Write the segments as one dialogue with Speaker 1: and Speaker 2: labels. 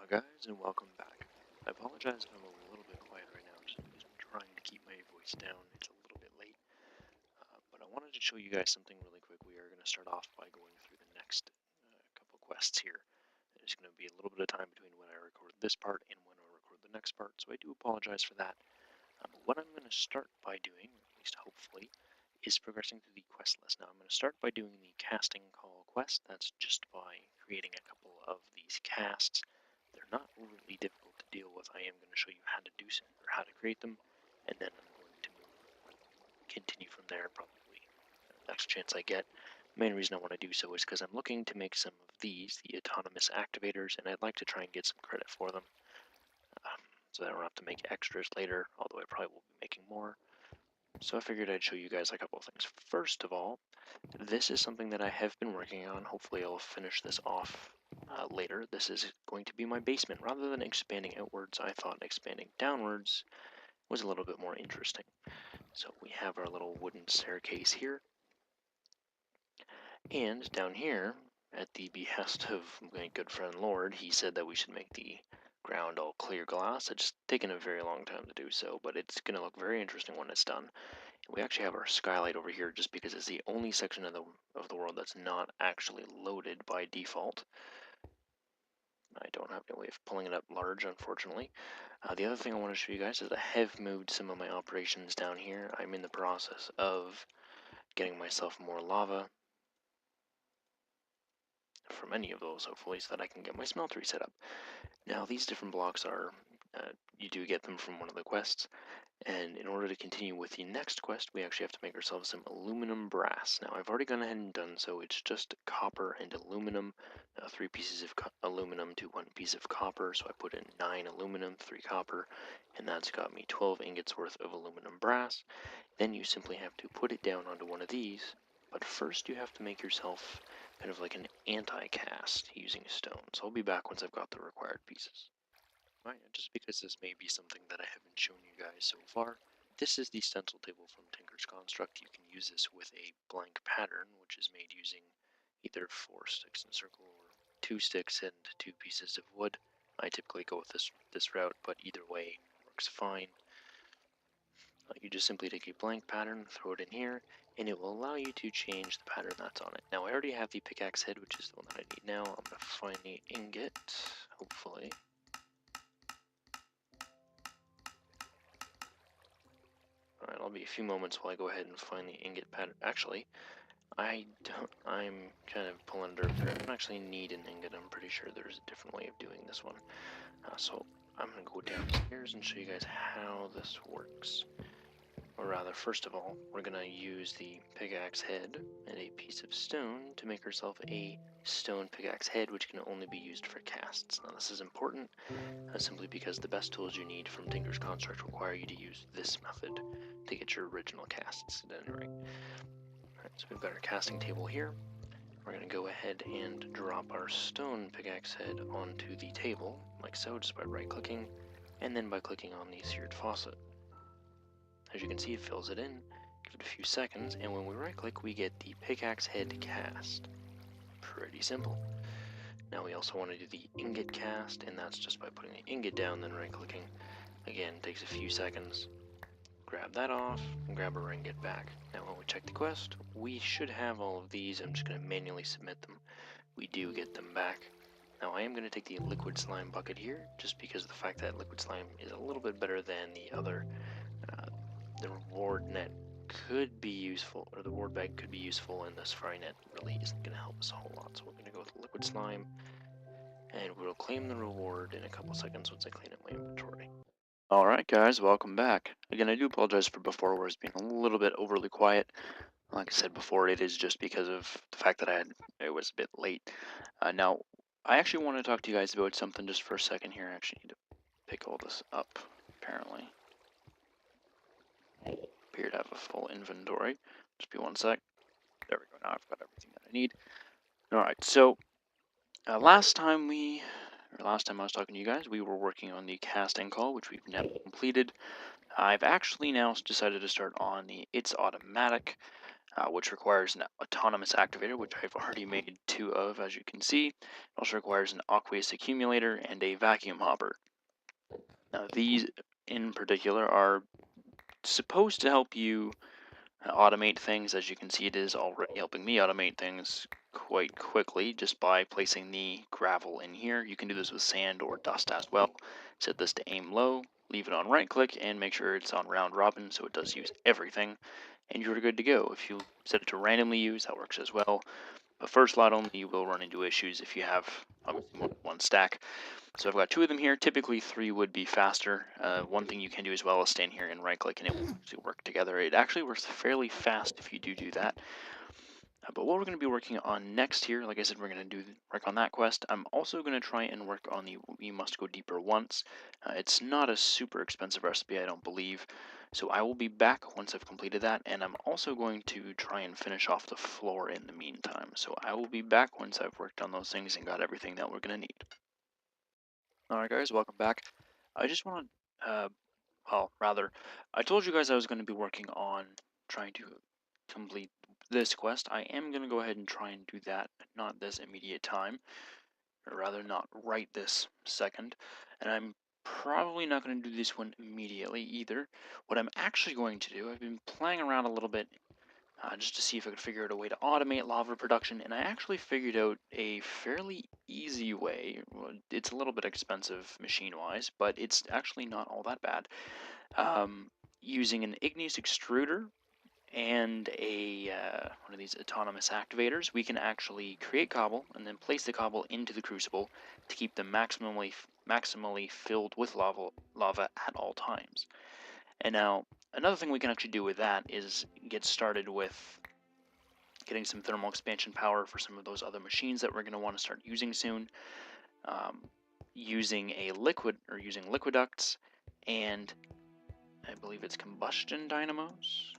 Speaker 1: guys, and welcome back. I apologize if I'm a little bit quiet right now, just because I'm trying to keep my voice down. It's a little bit late, but I wanted to show you guys something really quick. We are going to start off by going through the next couple quests here. There's going to be a little bit of time between when I record this part and when I record the next part, so I do apologize for that. But what I'm going to start by doing, or at least hopefully, is progressing through the quest list. Now I'm going to start by doing the casting call quest. That's just by creating a couple of these casts. They're not really difficult to deal with. I am going to show you how to do some, or how to create them, and then I'm going to continue from there probably next chance I get. The main reason I want to do so is because I'm looking to make some of these, the autonomous activators, and I'd like to try and get some credit for them. So I don't have to make extras later, although I probably will be making more. So I figured I'd show you guys a couple of things. First of all, this is something that I have been working on. Hopefully I'll finish this off later. This is going to be my basement. Rather than expanding outwards, I thought expanding downwards was a little bit more interesting. So we have our little wooden staircase here. And down here, at the behest of my good friend Lord, he said that we should make the ground all clear glass. It's taken a very long time to do so, but it's going to look very interesting when it's done. We actually have our skylight over here just because it's the only section of the world that's not actually loaded by default. I don't have any way of pulling it up large, unfortunately. The other thing I want to show you guys is I have moved some of my operations down here. I'm in the process of getting myself more lava from any of those, hopefully, so that I can get my smeltery set up. Now, these different blocks are, you do get them from one of the quests. And in order to continue with the next quest, we actually have to make ourselves some aluminum brass. Now, I've already gone ahead and done so. It's just copper and aluminum, 3 pieces of aluminum to 1 piece of copper. So I put in 9 aluminum, 3 copper, and that's got me 12 ingots worth of aluminum brass. Then you simply have to put it down onto one of these. But first, you have to make yourself kind of like an anti-cast using stone. So I'll be back once I've got the required pieces. Right, and just because this may be something that I haven't shown you guys so far, this is the stencil table from Tinker's Construct. You can use this with a blank pattern, which is made using either 4 sticks in a circle or 2 sticks and 2 pieces of wood. I typically go with this route, but either way works fine. You just simply take a blank pattern, throw it in here, and it will allow you to change the pattern that's on it. Now I already have the pickaxe head, which is the one that I need now. I'm going to find the ingot, hopefully. Alright, I'll be a few moments while I go ahead and find the ingot pattern. Actually, I'm kind of pulling dirt there. I don't actually need an ingot. I'm pretty sure there's a different way of doing this one. So I'm going to go downstairs and show you guys how this works. Or rather, first of all, we're going to use the pickaxe head and a piece of stone to make ourselves a stone pickaxe head, which can only be used for casts. Now this is important simply because the best tools you need from Tinker's Construct require you to use this method to get your original casts at any rate. Alright, so we've got our casting table here. We're going to go ahead and drop our stone pickaxe head onto the table, like so, just by right-clicking, and then by clicking on the seared faucet. As you can see, it fills it in. Give it a few seconds, and when we right-click, we get the pickaxe head cast. Pretty simple. Now we also want to do the ingot cast, and that's just by putting the ingot down, then right-clicking. Again, takes a few seconds. Grab that off, and grab our ingot back. Now when we check the quest, we should have all of these. I'm just going to manually submit them. We do get them back. Now I am going to take the liquid slime bucket here, just because of the fact that liquid slime is a little bit better than the other. The reward net could be useful, or the reward bag could be useful, and this fry net really isn't going to help us a whole lot. So we're going to go with liquid slime, and we'll claim the reward in a couple seconds once I clean up my inventory. Alright guys, welcome back. Again, I do apologize for before where it's being a little bit overly quiet. Like I said before, it is just because of the fact that it was a bit late. Now, I actually want to talk to you guys about something just for a second here. I actually need to pick all this up, apparently. Appear to have a full inventory. Just be one sec. There we go. Now I've got everything that I need. Alright, so last time I was talking to you guys, we were working on the casting call, which we've now completed. I've actually now decided to start on the It's Automatic.
Speaker 2: which requires an autonomous activator, which I've already made 2 of, as you can see. It also requires an aqueous accumulator and a vacuum hopper. Now, these in particular are supposed to help you automate things. As you can see, it is already helping me automate things quite quickly just by placing the gravel in here. You can do this with sand or dust as well. Set this to aim low, leave it on right click, and make sure it's on round robin so it does use everything, and you're good to go. If you set it to randomly use, that works as well. But first lot only, you will run into issues if you have obviously more than one stack. So I've got 2 of them here. Typically 3 would be faster. One thing you can do as well is stand here and right click and it will actually work together. It actually works fairly fast if you do that. But what we're going to be working on next here, like I said, we're going to work on that quest. I'm also going to try and work on the We Must Go Deeper Once. It's not a super expensive recipe, I don't believe. So I will be back once I've completed that, and I'm also going to try and finish off the floor in the meantime. So I will be back once I've worked on those things and got everything that we're going to need. Alright guys, welcome back. I just want to, well, rather, I told you guys I was going to be working on trying to complete this quest. I am going to go ahead and try and do that, not this immediate time, or rather not right this second. And I'm probably not going to do this one immediately either. What I'm actually going to do, I've been playing around a little bit just to see if I could figure out a way to automate lava production, and I actually figured out a fairly easy way. Well, it's a little bit expensive machine-wise, but it's actually not all that bad. Using an igneous extruder and a one of these autonomous activators, we can actually create cobble and then place the cobble into the crucible to keep them maximally filled with lava at all times. And now, another thing we can actually do with that is get started with getting some thermal expansion power for some of those other machines that we're going to want to start using soon. Using liquid ducts, and I believe it's combustion dynamos?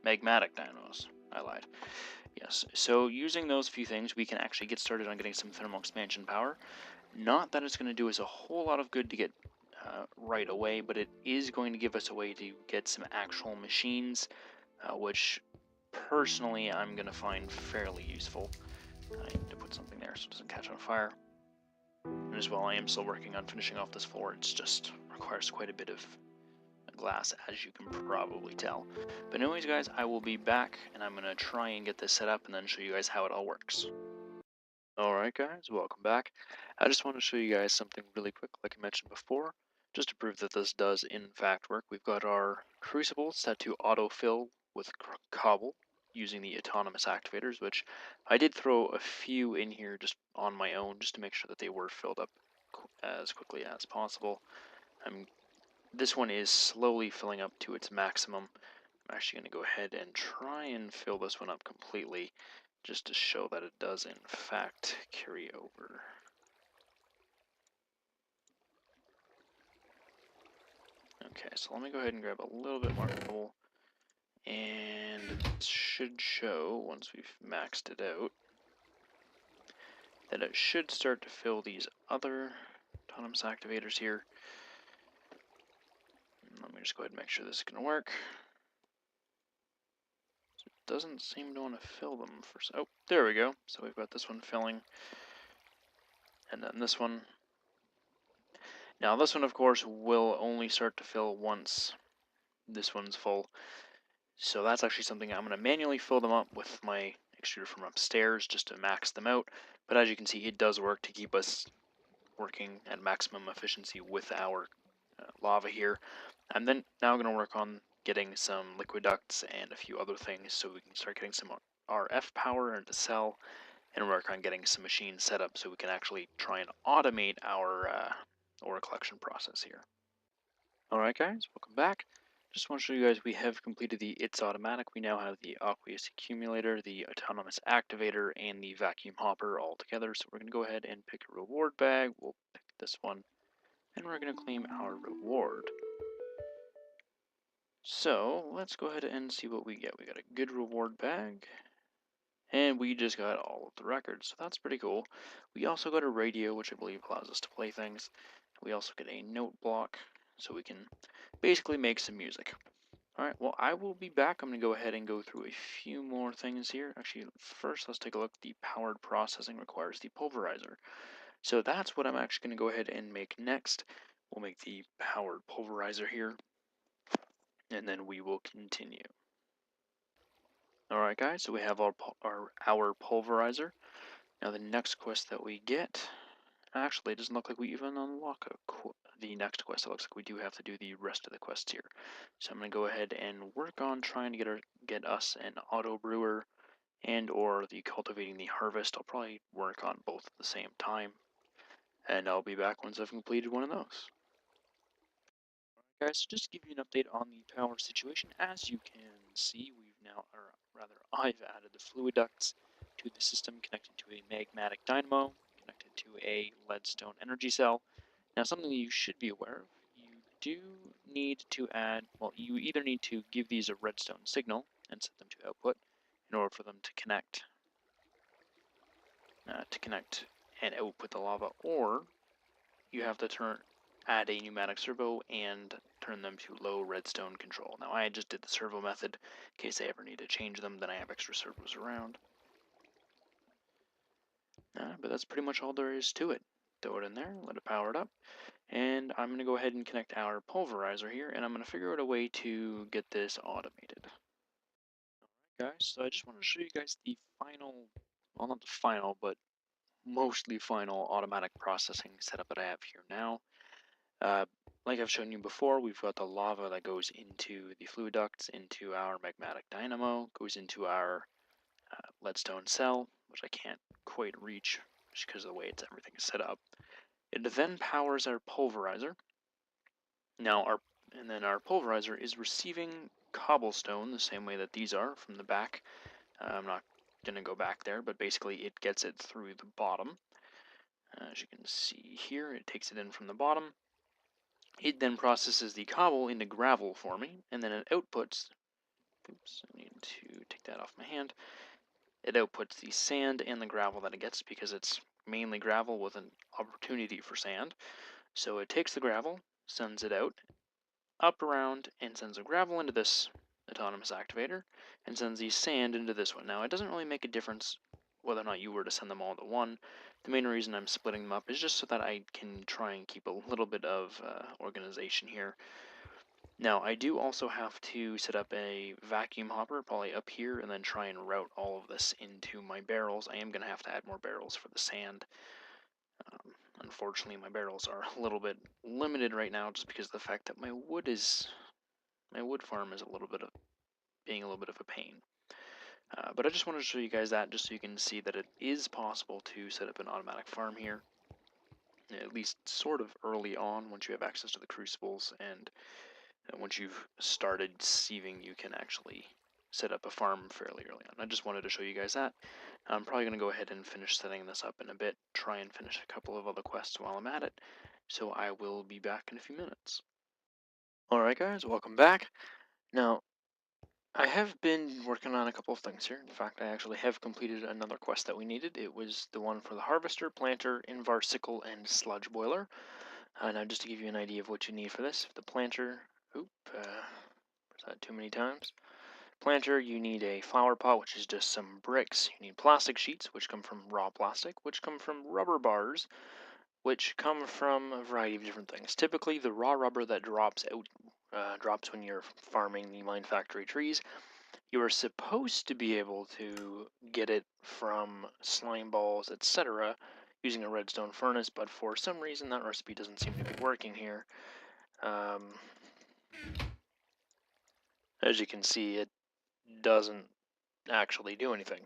Speaker 2: Magmatic dynamos. I lied. Yes, so using those few things, we can actually get started on getting some thermal expansion power. Not that it's going to do us a whole lot of good to get right away, but it is going to give us a way to get some actual machines, which personally I'm going to find fairly useful. I need to put something there so it doesn't catch on fire. And as well, I am still working on finishing off this floor. It's just requires quite a bit of glass, as you can probably tell. But anyways, guys, I will be back, and I'm going to try and get this set up and then show you guys how it all works. Alright guys, welcome back. I just want to show you guys something really quick, like I mentioned before, just to prove that this does in fact work. We've got our crucible set to autofill with cobble using the autonomous activators, which I did throw a few in here just on my own, just to make sure that they were filled up as quickly as possible. This one is slowly filling up to its maximum. I'm actually going to go ahead and try and fill this one up completely, just to show that it does in fact carry over. Okay, so let me go ahead and grab a little bit more coal, and it should show, once we've maxed it out, that it should start to fill these other autonomous activators here. Let me just go ahead and make sure this is going to work. So it doesn't seem to want to fill them for... Oh, there we go. So we've got this one filling, and then this one. Now this one, of course, will only start to fill once this one's full. So that's actually something I'm going to manually fill them up with my extruder from upstairs just to max them out. But as you can see, it does work to keep us working at maximum efficiency with our lava here. I'm then now going to work on getting some liquid ducts and a few other things so we can start getting some RF power into cell, and work on getting some machines set up so we can actually try and automate our ore collection process here. Alright guys, welcome back. Just want to show you guys we have completed the It's Automatic. We now have the aqueous accumulator, the autonomous activator, and the vacuum hopper all together. So we're going to go ahead and pick a reward bag. We'll pick this one, and we're going to claim our reward. So let's go ahead and see what we get. We got a good reward bag, and we just got all of the records, so that's pretty cool. We also got a radio, which I believe allows us to play things. We also get a note block, so we can basically make some music. Alright, well, I will be back. I'm going to go ahead and go through a few more things here. Actually, first, let's take a look. The powered processing requires the pulverizer. So that's what I'm actually going to go ahead and make next. We'll make the powered pulverizer here, and then we will continue. Alright, guys, so we have our pulverizer. Now, the next quest that we get, actually, it doesn't look like we even unlock the next quest. It looks like we do have to do the rest of the quests here. So I'm going to go ahead and work on trying to get us an auto brewer and or the cultivating the harvest. I'll probably work on both at the same time, and I'll be back once I've completed one of those. Guys, so just to give you an update on the power situation, as you can see, we've now, or rather, I've added the fluid ducts to the system, connected to a magmatic dynamo, connected to a leadstone energy cell. Now, something that you should be aware of, you do need to add, well, you either need to give these a redstone signal and set them to output in order for them to connect and output the lava, or you have to add a pneumatic servo and turn them to low redstone control. Now, I just did the servo method in case I ever need to change them, then I have extra servos around. But that's pretty much all there is to it. Throw it in there, let it power it up, and I'm going to go ahead and connect our pulverizer here, and I'm going to figure out a way to get this automated. Alright, guys, so I just want to show you guys the final, well, not the final, but mostly final automatic processing setup that I have here now. Uh, like I've shown you before, we've got the lava that goes into the fluid ducts, into our magmatic dynamo, goes into our leadstone cell, which I can't quite reach just because of the way everything is set up. It then powers our pulverizer. And then our pulverizer is receiving cobblestone the same way that these are from the back. I'm not going to go back there, but basically it gets it through the bottom. As you can see here, it takes it in from the bottom. It then processes the cobble into gravel for me, and then it outputs, oops, I need to take that off my hand. It outputs the sand and the gravel that it gets because it's mainly gravel with an opportunity for sand. So it takes the gravel, sends it out, up around, and sends the gravel into this autonomous activator, and sends the sand into this one. Now, it doesn't really make a difference whether or not you were to send them all to one. The main reason I'm splitting them up is just so that I can try and keep a little bit of organization here. Now, I do also have to set up a vacuum hopper, probably up here, and then try and route all of this into my barrels. I am going to have to add more barrels for the sand. Unfortunately, my barrels are a little bit limited right now just because of the fact that my wood farm is being a little bit of a pain. But I just wanted to show you guys that just so you can see that it is possible to set up an automatic farm here, at least sort of early on once you have access to the crucibles, and once you've started sieving, you can actually set up a farm fairly early on. I just wanted to show you guys that. I'm probably going to go ahead and finish setting this up in a bit, try and finish a couple of other quests while I'm at it, so I will be back in a few minutes. Alright guys, welcome back. Now, I have been working on a couple of things here. In fact, I actually have completed another quest that we needed. It was the one for the harvester, planter, invar sickle, and sludge boiler. Now, just to give you an idea of what you need for this, the planter, was that too many times? Planter, you need a flower pot, which is just some bricks. You need plastic sheets, which come from raw plastic, which come from rubber bars, which come from a variety of different things. Typically, the raw rubber that drops out, drops when you're farming the MineFactory trees. You are supposed to be able to get it from slime balls, etc., using a redstone furnace, but for some reason that recipe doesn't seem to be working here. As you can see, it doesn't actually do anything.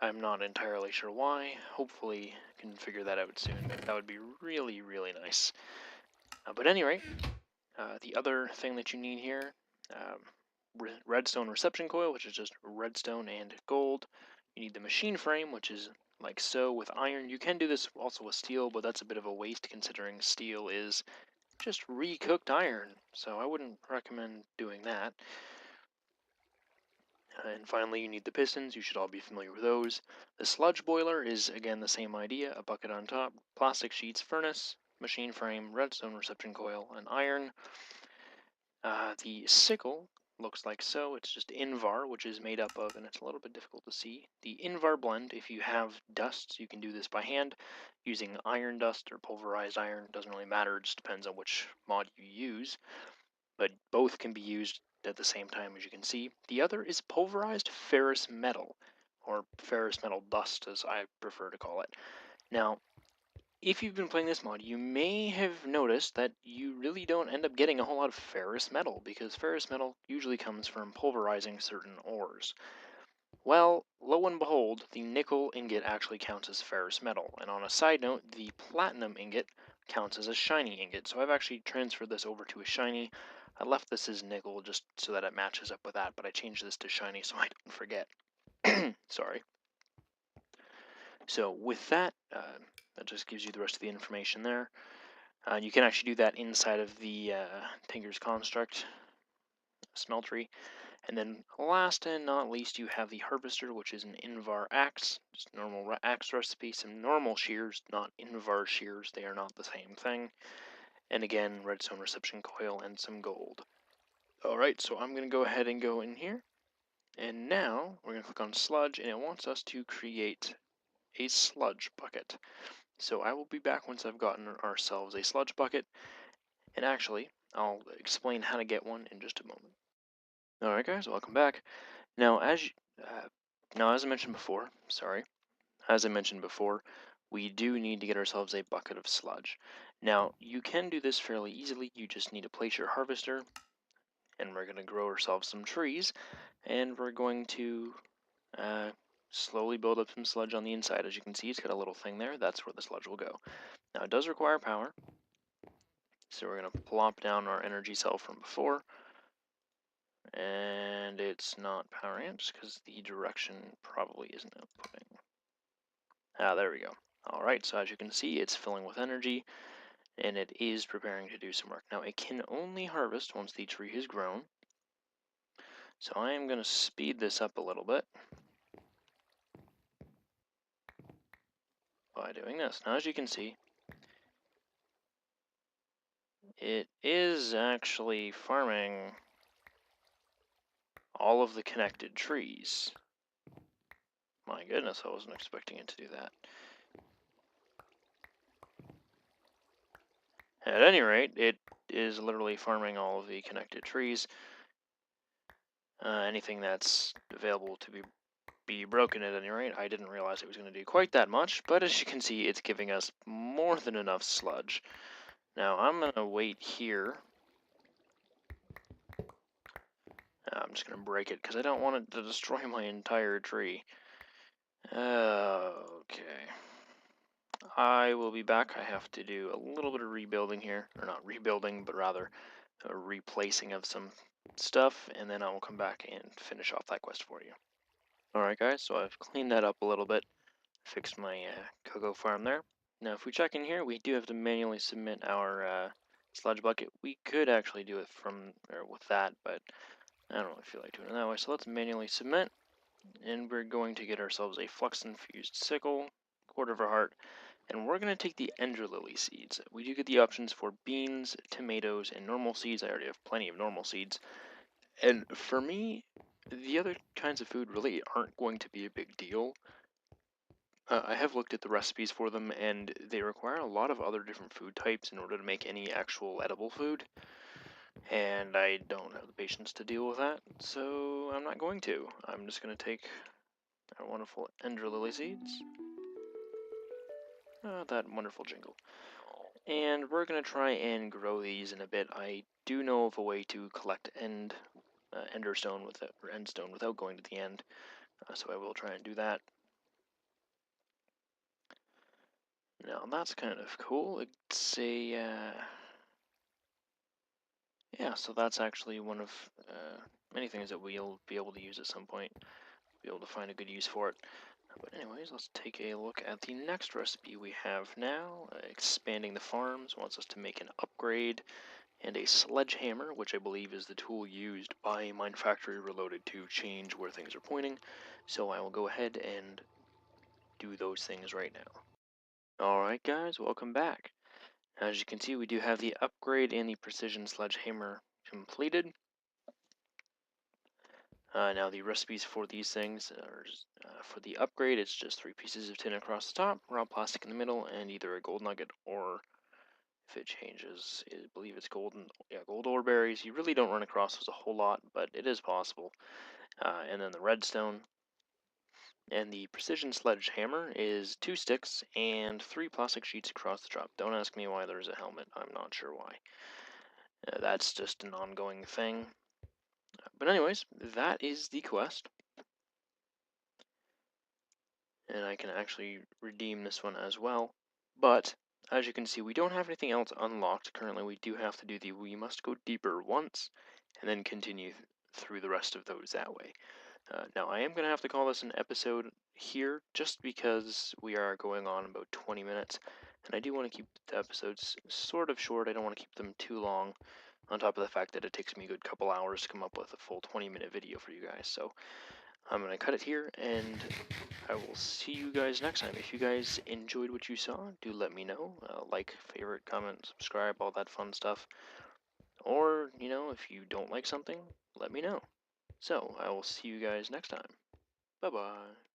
Speaker 2: I'm not entirely sure why. Hopefully I can figure that out soon. That would be really, really nice. But anyway, the other thing that you need here, redstone reception coil, which is just redstone and gold. You need the machine frame, which is like so with iron. You can do this also with steel, but that's a bit of a waste considering steel is just recooked iron, so I wouldn't recommend doing that. And finally, you need the pistons. You should all be familiar with those. The sludge boiler is, again, the same idea. A bucket on top, plastic sheets, furnace, machine frame, redstone reception coil, and iron. The sickle
Speaker 1: looks like so. It's just Invar, which is made up of, and it's a little bit difficult to see, the Invar blend. If you have dusts, you can do this by hand using iron dust or pulverized iron. Doesn't really matter, it just depends on which mod you use, but both can be used at the same time, as you can see. The other is pulverized ferrous metal, or ferrous metal dust, as I prefer to call it. Now, if you've been playing this mod, you may have noticed that you really don't end up getting a whole lot of ferrous metal, because ferrous metal usually comes from pulverizing certain ores. Well, lo and behold, the nickel ingot actually counts as ferrous metal, and on a side note, the platinum ingot counts as a shiny ingot, so I've actually transferred this over to a shiny. I left this as nickel just so that it matches up with that, but I changed this to shiny so I don't forget. Sorry. So with that, that just gives you the rest of the information there. You can actually do that inside of the Tinker's Construct smeltery. And then last and not least, you have the Harvester, which is an Invar axe, just normal axe recipe, some normal shears, not Invar shears, they are not the same thing. And again, redstone reception coil and some gold. Alright, so I'm going to go ahead and go in here. And now we're going to click on sludge, and it wants us to create a sludge bucket. So I will be back once I've gotten ourselves a sludge bucket, and actually, I'll explain how to get one in just a moment. Alright guys, welcome back. Now, as I mentioned before, we do need to get ourselves a bucket of sludge. Now, you can do this fairly easily. You just need to place your harvester, and we're going to grow ourselves some trees, and we're going to slowly build up some sludge on the inside. As you can see, it's got a little thing there. That's where the sludge will go. Now, it does require power, so we're going to plop down our energy cell from before, and it's not powering it just because the direction probably isn't outputting. There we go. Alright, so as you can see, it's filling with energy, and it is preparing to do some work. Now, it can only harvest once the tree has grown, so I am going to speed this up a little bit by doing this. Now, as you can see, it is actually farming all of the connected trees. My goodness, I wasn't expecting it to do that. At any rate, it is literally farming all of the connected trees. Anything that's available to be broken at any rate. I didn't realize it was going to do quite that much, but as you can see, it's giving us more than enough sludge. Now, I'm going to wait here. I'm just going to break it because I don't want it to destroy my entire tree. Okay. I will be back. I have to do a little bit of rebuilding here. Or not rebuilding, but rather a replacing of some stuff, and then I will come back and finish off that quest for you. Alright guys, so I've cleaned that up a little bit. Fixed my cocoa farm there. Now, if we check in here, we do have to manually submit our sludge bucket. We could actually do it with that, but I don't really feel like doing it that way. So let's manually submit, and we're going to get ourselves a flux-infused sickle, quarter of a heart, and we're going to take the ender lily seeds. We do get the options for beans, tomatoes, and normal seeds. I already have plenty of normal seeds. And for me, the other kinds of food really aren't going to be a big deal. I have looked at the recipes for them, and they require a lot of other different food types in order to make any actual edible food, and I don't have the patience to deal with that, so I'm not going to. I'm just going to take our wonderful ender lily seeds, that wonderful jingle, and we're going to try and grow these in a bit. I do know of a way to collect enderstone or endstone without going to the end, so I will try and do that. Now, that's kind of cool. It's a, yeah, so that's actually one of many things that we'll be able to use at some point. Be able to find a good use for it. But anyways, let's take a look at the next recipe we have now. Expanding the farms wants us to make an upgrade and a sledgehammer, which I believe is the tool used by MineFactory Reloaded to change where things are pointing. So I will go ahead and do those things right now. Alright guys, welcome back. As you can see, we do have the upgrade and the precision sledgehammer completed. Now the recipes for these things are, for the upgrade, it's just 3 pieces of tin across the top, raw plastic in the middle, and either a gold nugget or, if it changes, I believe it's golden, yeah, gold ore berries. You really don't run across those a whole lot, but it is possible. And then the redstone and the precision sledgehammer is 2 sticks and 3 plastic sheets across the top. Don't ask me why there's a helmet. I'm not sure why. That's just an ongoing thing. But anyways, that is the quest. And I can actually redeem this one as well. But as you can see, we don't have anything else unlocked currently. We do have to do the we must go deeper once and then continue through the rest of those that way. Now I am going to have to call this an episode here just because we are going on about 20 minutes and I do want to keep the episodes sort of short. I don't want to keep them too long, on top of the fact that it takes me a good couple hours to come up with a full 20-minute video for you guys. So I'm going to cut it here, and I will see you guys next time. If you guys enjoyed what you saw, do let me know. Like, favorite, comment, subscribe, all that fun stuff. Or, if you don't like something, let me know. So, I will see you guys next time. Bye-bye.